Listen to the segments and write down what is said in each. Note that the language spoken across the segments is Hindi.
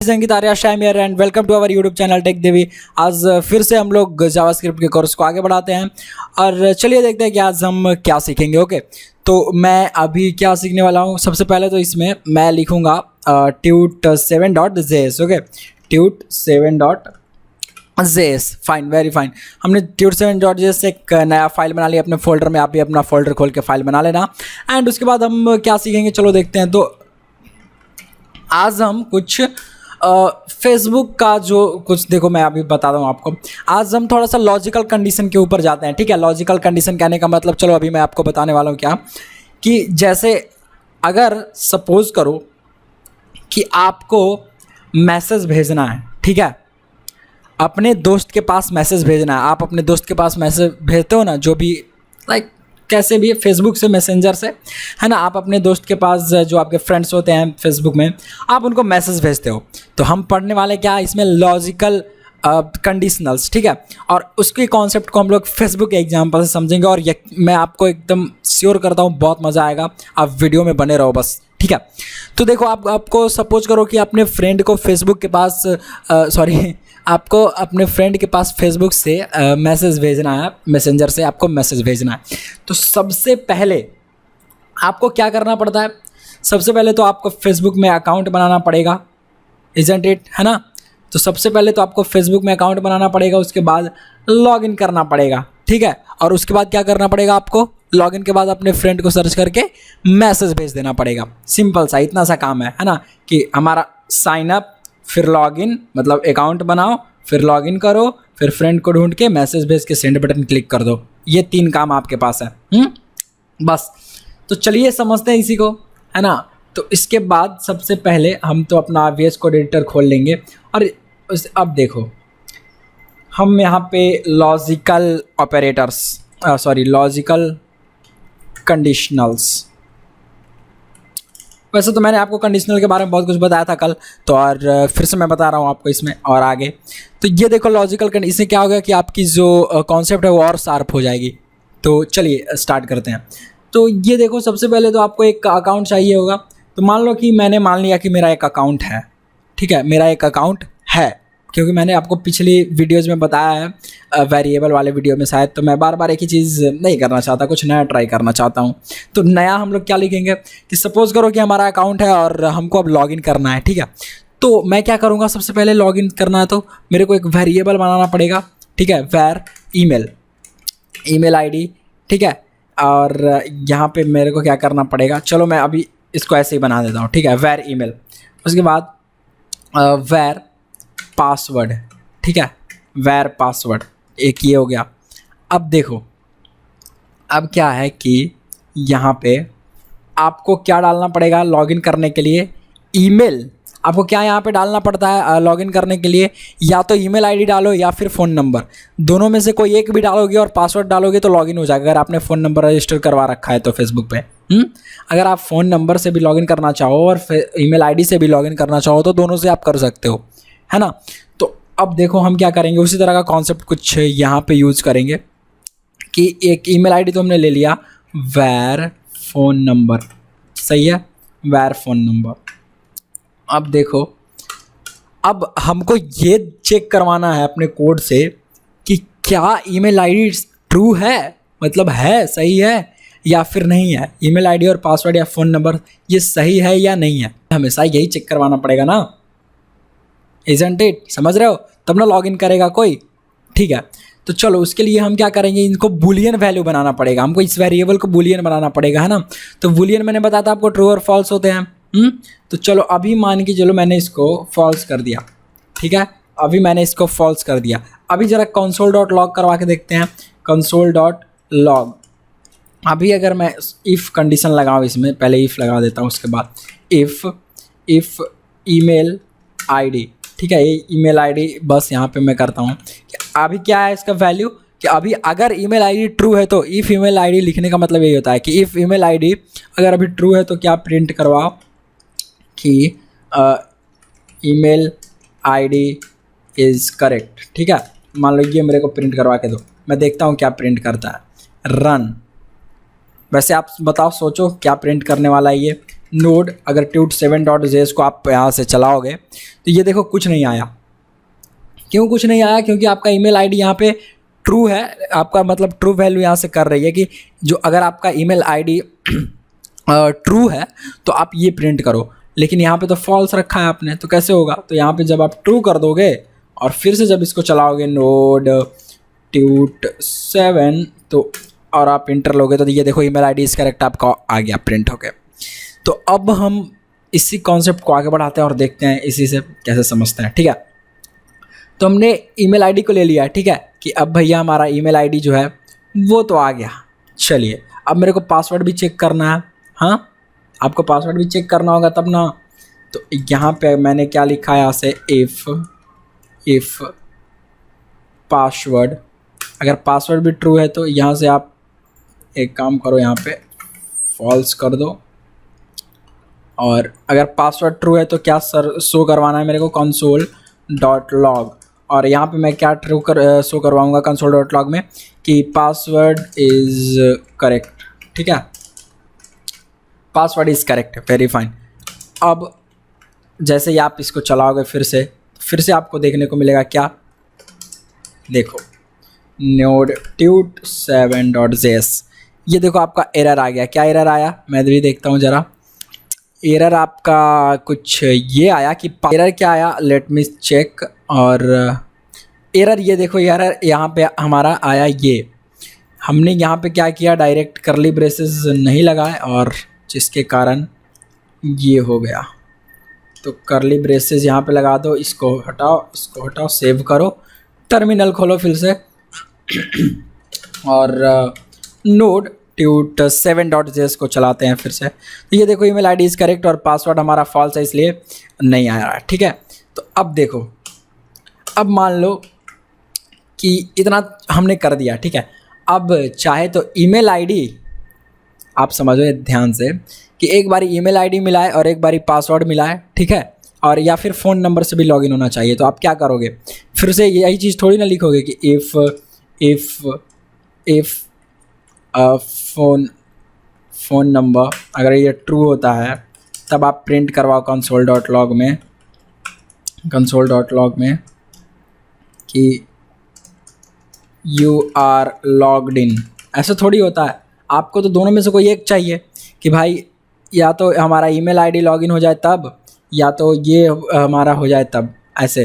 संगीत आर्या शाम यार and welcome to our YouTube channel tech Devi. आज फिर से हम लोग जावास्क्रिप्ट के कोर्स को आगे बढ़ाते हैं और चलिए देखते हैं कि आज हम क्या सीखेंगे। ओके, तो मैं अभी क्या सीखने वाला हूँ। सबसे पहले तो इसमें मैं लिखूँगा tut7.js। Okay, tut7.js fine, very fine. हमने tut7.js से एक नया फाइल बना लिया अपने फोल्डर में। आप भी अपना फोल्डर खोल के फाइल बना लेना एंड उसके बाद हम क्या सीखेंगे चलो देखते हैं। तो आज हम कुछ फेसबुक का जो कुछ देखो मैं अभी बता दूँ आपको। आज हम थोड़ा सा लॉजिकल कंडीशन के ऊपर जाते हैं। ठीक है, लॉजिकल कंडीशन कहने का मतलब चलो अभी मैं आपको बताने वाला हूँ क्या कि जैसे अगर सपोज करो कि आपको मैसेज भेजना है, ठीक है, अपने दोस्त के पास मैसेज भेजना है। आप अपने दोस्त के पास मैसेज भेजते हो ना, जो भी लाइक कैसे भी फेसबुक से, मैसेंजर से, है ना। आप अपने दोस्त के पास जो आपके फ्रेंड्स होते हैं फेसबुक में, आप उनको मैसेज भेजते हो। तो हम पढ़ने वाले क्या इसमें लॉजिकल कंडीशनल्स, ठीक है। और उसके कॉन्सेप्ट को हम लोग फेसबुक के एग्जाम्पल से समझेंगे और मैं आपको एकदम श्योर करता हूँ बहुत मज़ा आएगा। आप वीडियो में बने रहो बस, ठीक है। तो देखो आपको सपोज करो कि अपने फ्रेंड को फेसबुक के पास आपको अपने फ्रेंड के पास फेसबुक से मैसेज भेजना है, मैसेंजर से आपको मैसेज भेजना है। तो सबसे पहले आपको क्या करना पड़ता है? सबसे पहले तो आपको फेसबुक में अकाउंट बनाना पड़ेगा, इज़न्ट इट, है ना। तो सबसे पहले तो आपको फेसबुक में अकाउंट बनाना पड़ेगा, उसके बाद लॉगिन करना पड़ेगा, ठीक है। और उसके बाद क्या करना पड़ेगा आपको? लॉगिन के बाद अपने फ्रेंड को सर्च करके मैसेज भेज देना पड़ेगा। सिंपल सा इतना सा काम है ना, कि हमारा साइन अप, फिर लॉगिन, मतलब अकाउंट बनाओ, फिर लॉगिन करो, फिर फ्रेंड को ढूंढ के मैसेज भेज के सेंड बटन क्लिक कर दो। ये 3 काम आपके पास है। बस, तो चलिए समझते हैं इसी को, है ना। तो इसके बाद सबसे पहले हम तो अपना VS कोड एडिटर खोल लेंगे और अब देखो हम यहाँ पे लॉजिकल ऑपरेटर्स लॉजिकल कंडीशनल्स। वैसे तो मैंने आपको कंडीशनल के बारे में बहुत कुछ बताया था कल, तो और फिर से मैं बता रहा हूँ आपको इसमें और आगे। तो ये देखो लॉजिकल कंडीशन, इससे क्या होगा कि आपकी जो कॉन्सेप्ट है वो और शार्प हो जाएगी। तो चलिए स्टार्ट करते हैं। तो ये देखो सबसे पहले तो आपको एक अकाउंट चाहिए होगा। तो मान लो कि मैंने मान लिया कि मेरा एक अकाउंट है, ठीक है, मेरा एक अकाउंट है, क्योंकि मैंने आपको पिछली वीडियोज़ में बताया है, वेरिएबल वाले वीडियो में शायद। तो मैं बार बार एक ही चीज़ नहीं करना चाहता, कुछ नया ट्राई करना चाहता हूँ। तो नया हम लोग क्या लिखेंगे कि सपोज़ करो कि हमारा अकाउंट है और हमको अब लॉगिन करना है, ठीक है। तो मैं क्या करूँगा, सबसे पहले लॉगिन करना है तो मेरे को एक वेरिएबल बनाना पड़ेगा, ठीक है, वैर ईमेल ID, ठीक है। और यहाँ पे मेरे को क्या करना पड़ेगा, चलो मैं अभी इसको ऐसे ही बना देता हूँ, ठीक है, वैर ईमेल। उसके बाद वैर पासवर्ड, ठीक है, वैर पासवर्ड, एक ये हो गया। अब देखो अब क्या है कि यहाँ पे आपको क्या डालना पड़ेगा लॉगिन करने के लिए? ईमेल। आपको क्या यहाँ पे डालना पड़ता है लॉगिन करने के लिए? या तो ईमेल ID डालो या फिर फ़ोन नंबर, दोनों में से कोई एक भी डालोगे और पासवर्ड डालोगे तो लॉगिन हो जाएगा, अगर आपने फ़ोन नंबर रजिस्टर करवा रखा है तो फेसबुक पे। अगर आप फ़ोन नंबर से भी लॉगिन करना चाहो और ईमेल ID से भी लॉगिन करना चाहो तो दोनों से आप कर सकते हो, है ना। तो अब देखो हम क्या करेंगे, उसी तरह का कॉन्सेप्ट कुछ यहाँ पे यूज़ करेंगे कि एक ईमेल ID तो हमने ले लिया, वैर फ़ोन नंबर, सही है, वैर फ़ोन नंबर। अब देखो अब हमको ये चेक करवाना है अपने कोड से कि क्या ईमेल ID ट्रू है, मतलब है, सही है या फिर नहीं है। ईमेल ID और पासवर्ड या फ़ोन नंबर ये सही है या नहीं है, हमेशा यही चेक करवाना पड़ेगा ना, इज़न्ट इट। समझ रहे हो? तब ना लॉगिन करेगा कोई, ठीक है। तो चलो उसके लिए हम क्या करेंगे, इनको बूलियन वैल्यू बनाना पड़ेगा, हमको इस वेरिएबल को बूलियन बनाना पड़ेगा, है ना। तो बूलियन मैंने बताया था आपको ट्रू और फॉल्स होते हैं। तो चलो अभी मान के चलो मैंने इसको फॉल्स कर दिया, ठीक है, अभी मैंने इसको फॉल्स कर दिया। अभी ज़रा console.log करवा के देखते हैं, console.log। अभी अगर मैं इफ़ कंडीशन लगाऊँ इसमें, पहले इफ़ लगा देता हूँ, उसके बाद इफ़ ईमेल ID, ठीक है, ये ईमेल ID बस यहाँ पे मैं करता हूँ कि अभी क्या है इसका वैल्यू, कि अभी अगर ईमेल ID ट्रू है तो इफ़ ईमेल ID लिखने का मतलब यही होता है कि इफ़ ईमेल ID अगर अभी ट्रू है तो क्या प्रिंट करवाओ कि ईमेल ID इज़ करेक्ट, ठीक है। मान लो ये मेरे को प्रिंट करवा के दो, मैं देखता हूँ क्या प्रिंट करता है। रन। वैसे आप बताओ, सोचो क्या प्रिंट करने वाला है ये, नोड अगर tut7.js को आप यहाँ से चलाओगे तो ये देखो कुछ नहीं आया। क्यों कुछ नहीं आया? क्योंकि आपका ईमेल आईडी यहाँ पे ट्रू है, आपका मतलब ट्रू वैल्यू यहाँ से कर रही है कि जो अगर आपका ईमेल आईडी ट्रू है तो आप ये प्रिंट करो, लेकिन यहाँ पे तो फॉल्स रखा है आपने, तो कैसे होगा? तो यहाँ पे जब आप ट्रू कर दोगे और फिर से जब इसको चलाओगे नोड tut7 तो और आप इंटर लोगे तो ये देखो ईमेल आईडी इज करेक्ट आपका आ गया प्रिंट होके। तो अब हम इसी कॉन्सेप्ट को आगे बढ़ाते हैं और देखते हैं इसी से कैसे समझते हैं। ठीक है, तो हमने ईमेल आईडी को ले लिया, ठीक है, कि अब भैया हमारा ईमेल आईडी जो है वो तो आ गया। चलिए अब मेरे को पासवर्ड भी चेक करना है। हाँ, आपको पासवर्ड भी चेक करना होगा तब ना। तो यहाँ पे मैंने क्या लिखा है यहाँ से, इफ़ पासवर्ड, अगर पासवर्ड भी ट्रू है तो यहाँ से आप एक काम करो, यहाँ पे फॉल्स कर दो। और अगर पासवर्ड ट्रू है तो क्या सर शो करवाना है मेरे को, console.log, और यहाँ पे मैं क्या ट्रू शो करवाऊँगा console.log में कि पासवर्ड इज़ करेक्ट। ठीक है, password is correct, very fine. अब जैसे ही आप इसको चलाओगे फिर से आपको देखने को मिलेगा क्या, देखो नोड tut7.js, ये देखो आपका एरर आ गया। क्या एरर आया मैं भी देखता हूँ ज़रा। एरर आपका कुछ ये आया कि एरर क्या आया, लेट मी चेक। और एरर ये देखो एरर यहाँ पे हमारा आया, ये हमने यहाँ पे क्या किया, डायरेक्ट करली ब्रेसेस नहीं लगाए और जिसके कारण ये हो गया। तो करली ब्रेसेस यहाँ पे लगा दो, इसको हटाओ, सेव करो, टर्मिनल खोलो फिर से और नोड tut7.js को चलाते हैं फिर से। तो ये देखो ईमेल आईडी इज़ करेक्ट और पासवर्ड हमारा फॉल्स है इसलिए नहीं आ रहा है। ठीक है, तो अब देखो, अब मान लो कि इतना हमने कर दिया। ठीक है, अब चाहे तो ईमेल आईडी आप समझो ध्यान से कि एक बारी ईमेल आईडी मिलाए और एक बारी पासवर्ड मिलाए। ठीक है, और या फिर फ़ोन नंबर से भी लॉगिन होना चाहिए। तो आप क्या करोगे, फिर से यही चीज़ थोड़ी ना लिखोगे कि इफ़ फ़ोन नंबर अगर ये ट्रू होता है तब आप प्रिंट करवाओ console.log में कि यू आर लॉग्ड इन। ऐसा थोड़ी होता है, आपको तो दोनों में से कोई एक चाहिए कि भाई या तो हमारा ईमेल आईडी लॉगिन हो जाए तब, या तो ये हमारा हो जाए तब, ऐसे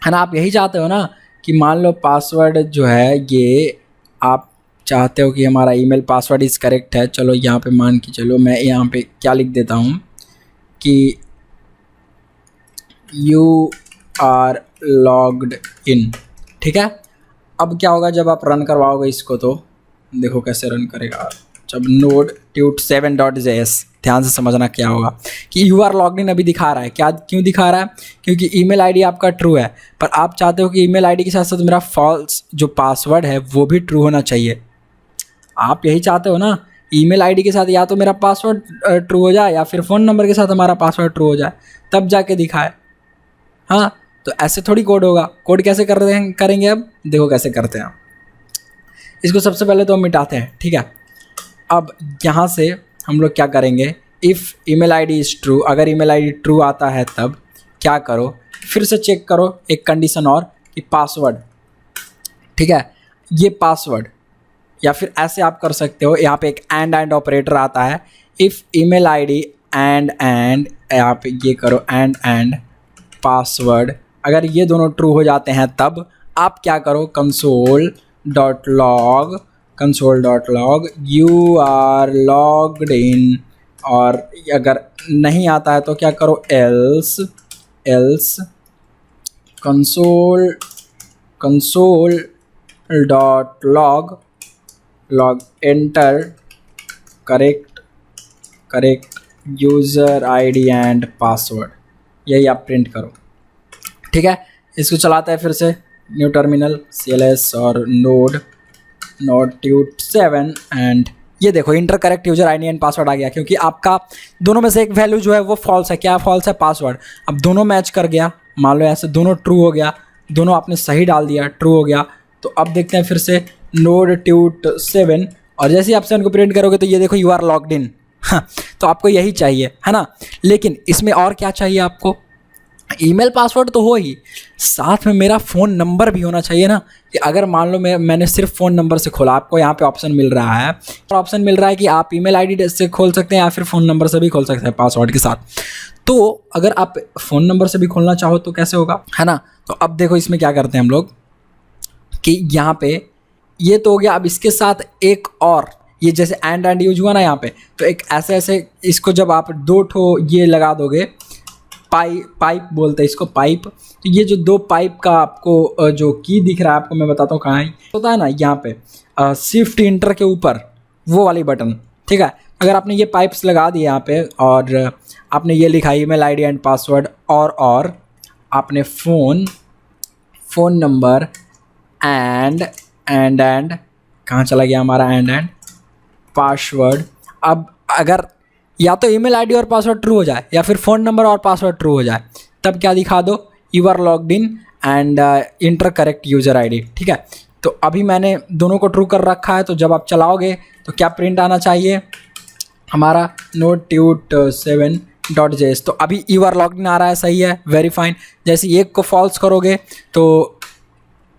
है ना। आप यही चाहते हो ना कि मान लो पासवर्ड जो है ये आप चाहते हो कि हमारा ईमेल पासवर्ड इज़ करेक्ट है। चलो यहाँ पे मान के चलो, मैं यहाँ पे क्या लिख देता हूँ कि यू आर लॉग्ड इन। ठीक है, अब क्या होगा जब आप रन करवाओगे इसको, तो देखो कैसे रन करेगा। जब नोड tut7.js, ध्यान से समझना क्या होगा कि यू आर लॉग्ड इन अभी दिखा रहा है। क्या क्यों दिखा रहा है? क्योंकि ईमेल आईडी आपका ट्रू है, पर आप चाहते हो कि ईमेल आईडी के साथ साथ मेरा फॉल्स जो पासवर्ड है वो भी ट्रू होना चाहिए। आप यही चाहते हो ना, ईमेल आईडी के साथ या तो मेरा पासवर्ड ट्रू हो जाए या फिर फ़ोन नंबर के साथ हमारा पासवर्ड ट्रू हो जाए, तब जाके दिखाए। हाँ, तो ऐसे थोड़ी कोड होगा। कोड कैसे करेंगे अब देखो कैसे करते हैं। इसको सबसे पहले तो हम मिटाते हैं। ठीक है, अब यहाँ से हम लोग क्या करेंगे, if email ID is true, अगर ईमेल आईडी ट्रू आता है तब क्या करो, फिर से चेक करो एक कंडीशन और कि पासवर्ड, ठीक है, ये पासवर्ड, या फिर ऐसे आप कर सकते हो, यहाँ पे एक एंड ऑपरेटर आता है। इफ़ ईमेल आईडी एंड आप ये करो एंड पासवर्ड, अगर ये दोनों ट्रू हो जाते हैं तब आप क्या करो, console.log यू आर लॉग्ड इन, और अगर नहीं आता है तो क्या करो, else console.log enter correct user ID and password, यही आप प्रिंट करो। ठीक है, इसको चलाते हैं फिर से, न्यू टर्मिनल cls और नोड tut7 एंड ये देखो enter correct user ID and password आ गया, क्योंकि आपका दोनों में से एक वैल्यू जो है वो फॉल्स है। क्या फॉल्स है? पासवर्ड। अब दोनों मैच कर गया, मान लो ऐसे दोनों ट्रू हो गया, दोनों आपने सही डाल दिया, ट्रू हो गया। तो अब देखते हैं फिर से नोड tut7, और जैसे ही आप 7 को प्रिंट करोगे तो ये देखो यू आर लॉग्ड इन। तो आपको यही चाहिए, है ना। लेकिन इसमें और क्या चाहिए आपको, ईमेल पासवर्ड तो हो ही, साथ में मेरा फ़ोन नंबर भी होना चाहिए ना। कि अगर मान लो मैंने सिर्फ फ़ोन नंबर से खोला, आपको यहाँ पे ऑप्शन मिल रहा है, और ऑप्शन मिल रहा है कि आप ईमेल आईडी से खोल सकते हैं या फिर फ़ोन नंबर से भी खोल सकते हैं पासवर्ड के साथ। तो अगर आप फ़ोन नंबर से भी खोलना चाहो तो कैसे होगा, है ना। तो अब देखो इसमें क्या करते हैं हम लोग कि यहाँ पे ये तो हो गया। अब इसके साथ एक और, ये जैसे एंड यूज हुआ ना यहाँ पे, तो एक ऐसे इसको जब आप 2 ठो ये लगा दोगे, पाइप बोलते हैं इसको, पाइप। तो ये जो 2 पाइप का आपको जो की दिख रहा है, आपको मैं बताता हूँ कहाँ है, होता है ना यहाँ पे शिफ्ट इंटर के ऊपर वो वाली बटन, ठीक है। अगर आपने ये पाइप्स लगा दिए यहाँ पे और आपने ये लिखा ईमेल आईडी एंड पासवर्ड, और आपने फ़ोन नंबर एंड कहाँ चला गया हमारा एंड पासवर्ड। अब अगर या तो ईमेल आईडी और पासवर्ड ट्रू हो जाए या फिर फ़ोन नंबर और पासवर्ड ट्रू हो जाए, तब क्या दिखा दो, you are logged in and enter correct user ID, ठीक है। तो अभी मैंने दोनों को ट्रू कर रखा है, तो जब आप चलाओगे तो क्या प्रिंट आना चाहिए हमारा, node.tut7.js। तो अभी यू आर लॉग्ड इन आ रहा है, सही है, वेरी फाइन। जैसे एक को फॉल्स करोगे तो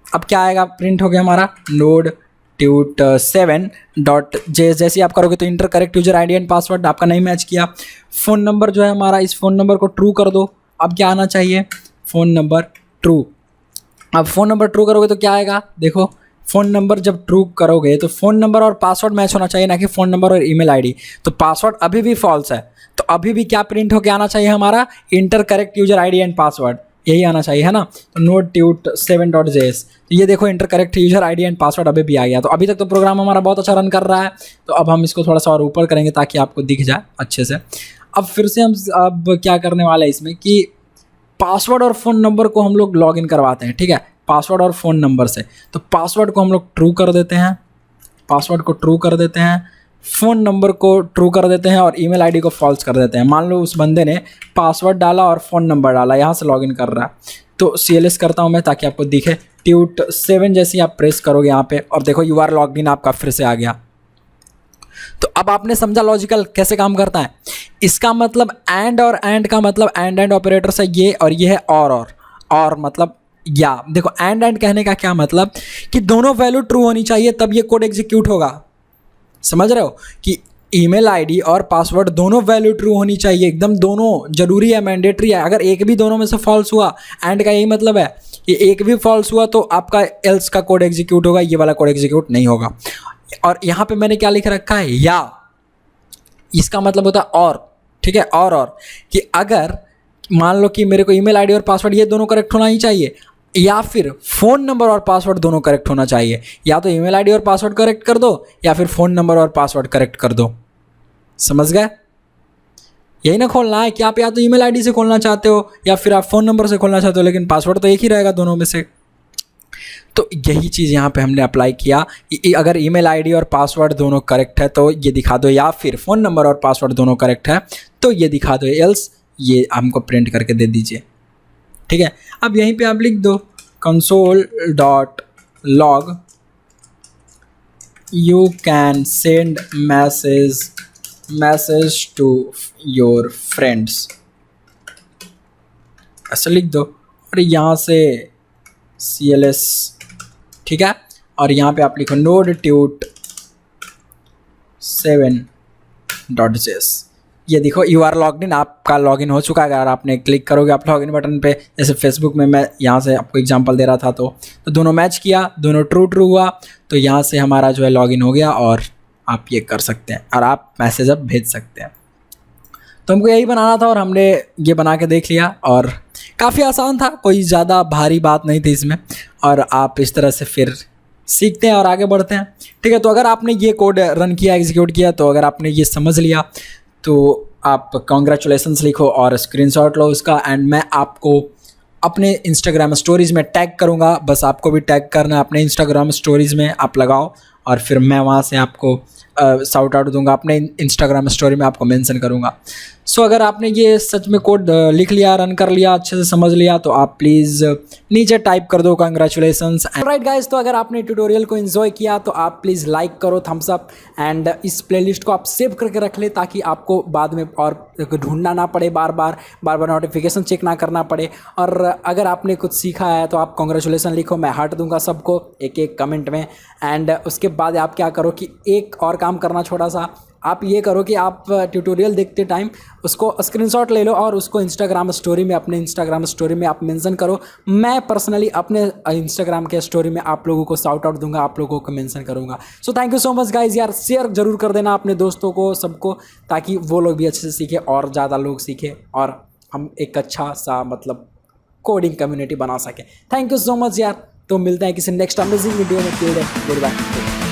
अब क्या आएगा, प्रिंट हो गया हमारा node.tut7.js। जैसे आप करोगे तो inter correct user ID and password, आपका नहीं मैच किया। फ़ोन नंबर जो है हमारा, इस फ़ोन नंबर को ट्रू कर दो। अब क्या आना चाहिए, फ़ोन नंबर ट्रू। अब फ़ोन नंबर ट्रू करोगे तो क्या आएगा, देखो फ़ोन नंबर जब ट्रू करोगे तो फ़ोन नंबर और पासवर्ड मैच होना चाहिए, ना कि फ़ोन नंबर और ईमेल आईडी। तो पासवर्ड अभी भी फॉल्स है, तो अभी भी क्या प्रिंट होकर आना चाहिए हमारा, inter correct user ID and password, यही आना चाहिए, है ना। तो node.tut7.js, तो ये देखो enter correct user ID and password अभी भी आ गया। तो अभी तक तो प्रोग्राम हमारा बहुत अच्छा रन कर रहा है। तो अब हम इसको थोड़ा सा और ऊपर करेंगे ताकि आपको दिख जाए अच्छे से। अब फिर से हम अब क्या करने वाले हैं इसमें कि पासवर्ड और फ़ोन नंबर को हम लोग लॉगिन करवाते हैं, ठीक है, पासवर्ड और फ़ोन नंबर से। तो पासवर्ड को हम लोग ट्रू कर देते हैं, पासवर्ड को ट्रू कर देते हैं, फ़ोन नंबर को ट्रू कर देते हैं और ईमेल आईडी को फॉल्स कर देते हैं। मान लो उस बंदे ने पासवर्ड डाला और फ़ोन नंबर डाला, यहाँ से लॉगिन कर रहा है। तो CLS करता हूँ मैं ताकि आपको दिखे, tut7 जैसे आप प्रेस करोगे यहाँ पे और देखो यू आर लॉग्ड इन आपका फिर से आ गया। तो अब आपने समझा लॉजिकल कैसे काम करता है। इसका मतलब एंड और एंड का मतलब एंड ऑपरेटर से ये, और ये है और मतलब या। देखो एंड कहने का क्या मतलब कि दोनों वैल्यू ट्रू होनी चाहिए तब ये कोड एग्जीक्यूट होगा। समझ रहे हो कि ईमेल आईडी और पासवर्ड दोनों वैल्यू ट्रू होनी चाहिए, एकदम दोनों जरूरी है, मैंडेटरी है। अगर एक भी दोनों में से फॉल्स हुआ, एंड का यही मतलब है कि एक भी फॉल्स हुआ तो आपका एल्स का कोड एग्जीक्यूट होगा, ये वाला कोड एग्जीक्यूट नहीं होगा। और यहाँ पे मैंने क्या लिख रखा है, या, इसका मतलब होता है और, ठीक है। और कि अगर मान लो कि मेरे को ईमेल आईडी और पासवर्ड ये दोनों करेक्ट होना ही चाहिए, या फिर फ़ोन नंबर और पासवर्ड दोनों करेक्ट होना चाहिए। या तो ईमेल आईडी और पासवर्ड करेक्ट कर दो या फिर फ़ोन नंबर और पासवर्ड करेक्ट कर दो। समझ गए, यही ना खोलना है कि आप या तो ईमेल आईडी से खोलना चाहते हो या फिर आप फ़ोन नंबर से खोलना चाहते हो, लेकिन पासवर्ड तो एक ही रहेगा दोनों में से। तो यही चीज़ यहाँ पे हमने अप्लाई किया। अगर ईमेल आईडी और पासवर्ड दोनों करेक्ट है तो ये दिखा दो, या फिर फ़ोन नंबर और पासवर्ड दोनों करेक्ट है तो ये दिखा दो, एल्स ये हमको प्रिंट करके दे दीजिए, ठीक है। अब यहीं पे आप लिख दो console.log you can send message to your friends, ऐसा लिख दो और यहाँ से CLS, ठीक है। और यहाँ पे आप लिखो node.tut7.js। ये देखो यू आर लॉग्ड इन, आपका लॉगिन हो चुका है। अगर आपने क्लिक करोगे आप लॉगिन बटन पे, जैसे फेसबुक में मैं यहाँ से आपको एग्जांपल दे रहा था, तो दोनों मैच किया, दोनों ट्रू हुआ, तो यहाँ से हमारा जो है लॉगिन हो गया और आप ये कर सकते हैं और आप मैसेज अब भेज सकते हैं। तो हमको यही बनाना था और हमने ये बना के देख लिया और काफ़ी आसान था, कोई ज़्यादा भारी बात नहीं थी इसमें। और आप इस तरह से फिर सीखते हैं और आगे बढ़ते हैं, ठीक है। तो अगर आपने ये कोड रन किया, एग्जीक्यूट किया, तो अगर आपने ये समझ लिया तो आप कॉन्ग्रेचुलेसन्स लिखो और स्क्रीनशॉट लो उसका, एंड मैं आपको अपने इंस्टाग्राम स्टोरीज़ में टैग करूँगा। बस आपको भी टैग करना है अपने इंस्टाग्राम स्टोरीज़ में, आप लगाओ और फिर मैं वहाँ से आपको शाउट आउट दूंगा, अपने इंस्टाग्राम स्टोरी में आपको मेंशन करूँगा। सो अगर आपने ये सच में कोड लिख लिया, रन कर लिया, अच्छे से समझ लिया, तो आप प्लीज़ नीचे टाइप कर दो कंग्रेचुलेसन्स। राइट गाइज, तो अगर आपने ट्यूटोरियल को एंजॉय किया तो आप प्लीज़ लाइक करो, थम्स अप, एंड इस प्लेलिस्ट को आप सेव करके रख ले ताकि आपको बाद में और ढूंढना ना पड़े, बार बार नोटिफिकेशन चेक ना करना पड़े। और अगर आपने कुछ सीखा है तो आप कॉन्ग्रेचुलेसन लिखो, मैं हार्ट दूंगा सबको एक एक कमेंट में। एंड उसके बाद आप क्या करो कि एक और काम करना छोटा सा, आप ये करो कि आप ट्यूटोरियल देखते टाइम उसको स्क्रीनशॉट ले लो और उसको इंस्टाग्राम स्टोरी में, अपने इंस्टाग्राम स्टोरी में आप मेंशन करो। मैं पर्सनली अपने इंस्टाग्राम के स्टोरी में आप लोगों को शाउट आउट दूंगा, आप लोगों को मेंशन करूंगा। So thank you so much guys यार, शेयर जरूर कर देना अपने दोस्तों को, सबको, ताकि वो लोग भी अच्छे से सीखें और ज़्यादा लोग सीखें और हम एक अच्छा सा मतलब कोडिंग कम्युनिटी बना सकें। थैंक यू सो मच यार, तो मिलते हैं किसी नेक्स्ट अमेजिंग वीडियो में। Good bye.